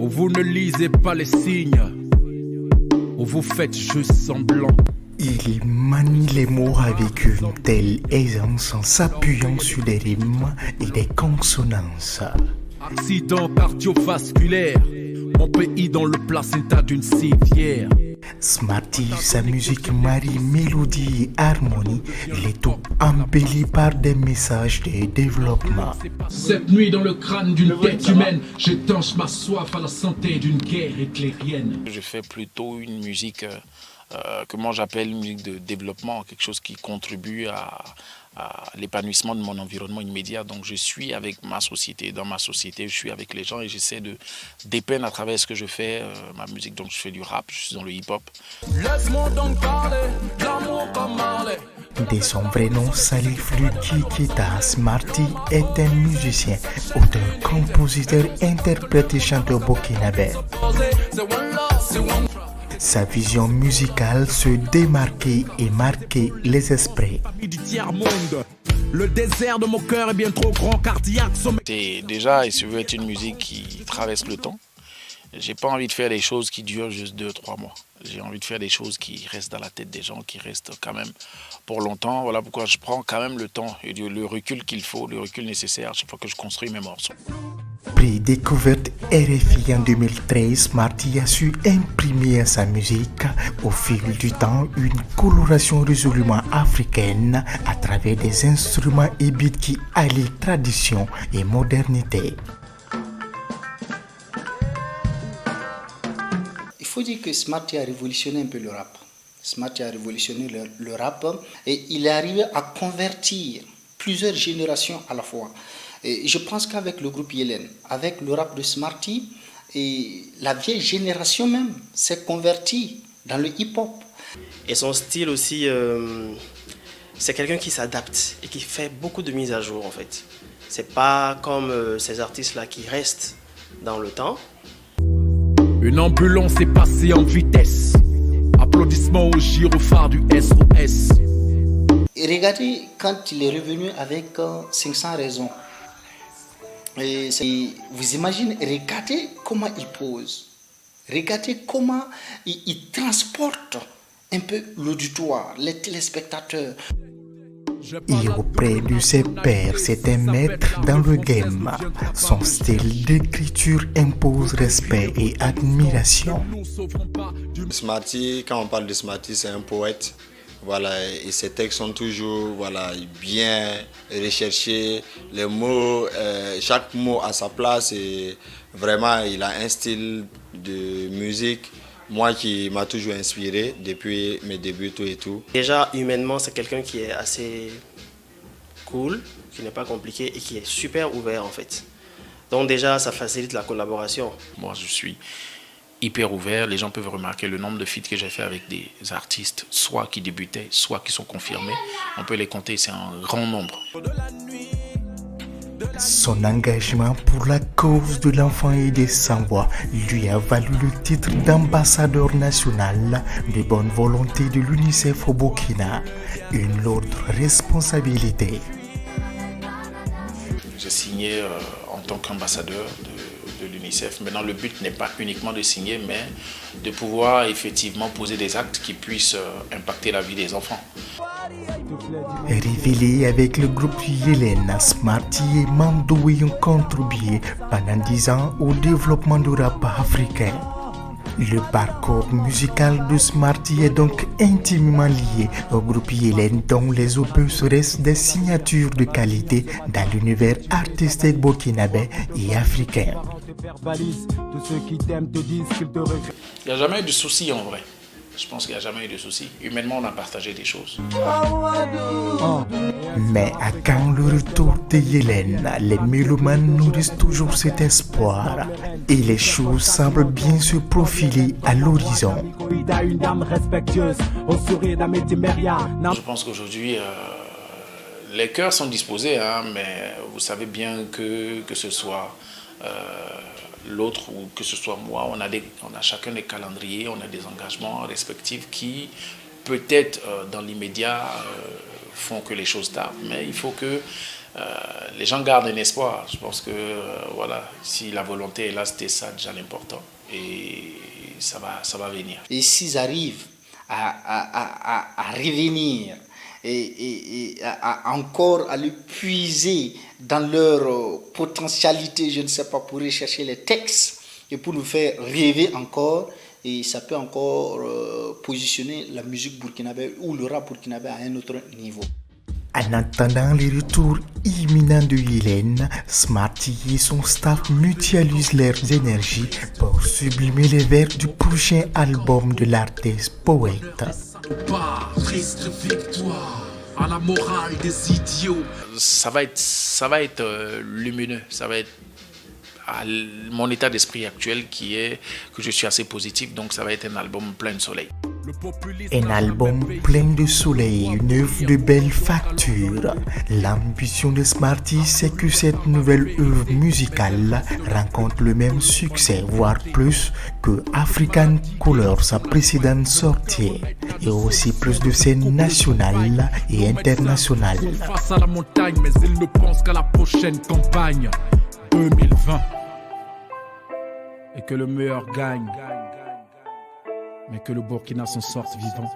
où vous ne lisez pas les signes, où vous faites juste semblant. Il manie les mots avec une telle aisance en s'appuyant sur des rimes et des consonances. Accident cardiovasculaire, mon pays dans le placenta d'une civière. Smarty, sa musique marie mélodie et harmonie, les tout embellis par des messages de développement. Cette nuit dans le crâne d'une tête humaine, j'étanche ma soif à la santé d'une guerre éclairienne. Je fais plutôt une musique que moi j'appelle une musique de développement, quelque chose qui contribue à l'épanouissement de mon environnement immédiat. Donc je suis avec ma société, dans ma société, je suis avec les gens et j'essaie de dépeindre à travers ce que je fais, ma musique. Donc je fais du rap, je suis dans le hip-hop. Laisse-moi donc parler, l'amour comme Marley. De son vrai nom, Salif Luki Keita, Smarty est un musicien, auteur, compositeur, interprète et chanteur burkinabé. Sa vision musicale se démarquait et marquait les esprits. Le désert de mon cœur est bien trop grand, cardiaque. Déjà, et ça veut être une musique qui traverse le temps. J'ai pas envie de faire des choses qui durent juste 2-3 mois. J'ai envie de faire des choses qui restent dans la tête des gens, qui restent quand même pour longtemps. Voilà pourquoi je prends quand même le temps et le recul qu'il faut, le recul nécessaire à chaque fois que je construis mes morceaux. Prix découverte RFI en 2013, Smarty a su imprimer à sa musique, au fil du temps, une coloration résolument africaine à travers des instruments et beats qui allient tradition et modernité. Il faut dire que Smarty a révolutionné un peu le rap. Smarty a révolutionné le rap et il est arrivé à convertir plusieurs générations à la fois. Et je pense qu'avec le groupe Yelen, avec le rap de Smarty, et la vieille génération même s'est convertie dans le hip-hop. Et son style aussi, c'est quelqu'un qui s'adapte et qui fait beaucoup de mises à jour en fait. C'est pas comme ces artistes-là qui restent dans le temps. Une ambulance est passée en vitesse. Applaudissements au gyrophare du SOS. Et regardez quand il est revenu avec 500 raisons. Et vous imaginez, regardez comment il pose. Regardez comment il transporte un peu l'auditoire, les téléspectateurs. Et auprès de ses pairs, c'est un maître dans le game. Son style d'écriture impose respect et admiration. Smarty, quand on parle de Smarty, c'est un poète. Voilà, et ses textes sont toujours bien recherchés, les mots, chaque mot à sa place et vraiment il a un style de musique, moi qui m'a toujours inspiré depuis mes débuts tout et tout. Déjà humainement c'est quelqu'un qui est assez cool, qui n'est pas compliqué et qui est super ouvert en fait. Donc déjà ça facilite la collaboration. Moi je suis hyper ouvert, les gens peuvent remarquer le nombre de feats que j'ai fait avec des artistes, soit qui débutaient, soit qui sont confirmés. On peut les compter, c'est un grand nombre. Son engagement pour la cause de l'enfant et des sans-voix lui a valu le titre d'ambassadeur national de bonne volonté de l'UNICEF au Burkina, une lourde responsabilité. J'ai signé en tant qu'ambassadeur de l'UNICEF. Maintenant, le but n'est pas uniquement de signer, mais de pouvoir effectivement poser des actes qui puissent impacter la vie des enfants. Révélé avec le groupe Yelen, Smarty et Mandoué ont contribué pendant 10 ans au développement du rap africain. Le parcours musical de Smarty est donc intimement lié au groupe Yelen, dont les opus restent des signatures de qualité dans l'univers artistique burkinabé et africain. Il n'y a jamais eu de souci en vrai. Je pense qu'il n'y a jamais eu de souci. Humainement, on a partagé des choses. Mais à quand le retour de Yelen, les mélomanes nourrissent toujours cet espoir et les choses semblent bien se profiler à l'horizon. Je pense qu'aujourd'hui, les cœurs sont disposés, mais vous savez bien que ce soit l'autre ou que ce soit moi, on a chacun des calendriers, on a des engagements respectifs qui peut-être dans l'immédiat font que les choses tardent, mais il faut que les gens gardent un espoir. Je pense que voilà, si la volonté est là, c'était ça déjà l'important. Et ça va venir. Et s'ils arrivent à revenir et encore à le puiser dans leur potentialité, je ne sais pas, pour rechercher les textes et pour nous faire rêver encore, et ça peut encore positionner la musique burkinabé ou le rap burkinabé à un autre niveau. En attendant le retour imminent de Yélène, Smarty et son staff mutualisent leurs énergies pour sublimer les vers du prochain album de l'artiste poète. Triste victoire à la morale des idiots. Ça va être lumineux, ça va être à mon état d'esprit actuel qui est que je suis assez positif, donc ça va être un album plein de soleil. Un album plein de soleil, une œuvre de belle facture. L'ambition de Smarty, c'est que cette nouvelle œuvre musicale rencontre le même succès, voire plus, que African Color, sa précédente sortie, et aussi plus de scènes nationales et internationales. Face à la montagne, mais ils ne pensent qu'à la prochaine campagne 2020. Et que le meilleur gagne, mais que le Burkina s'en sorte vivant.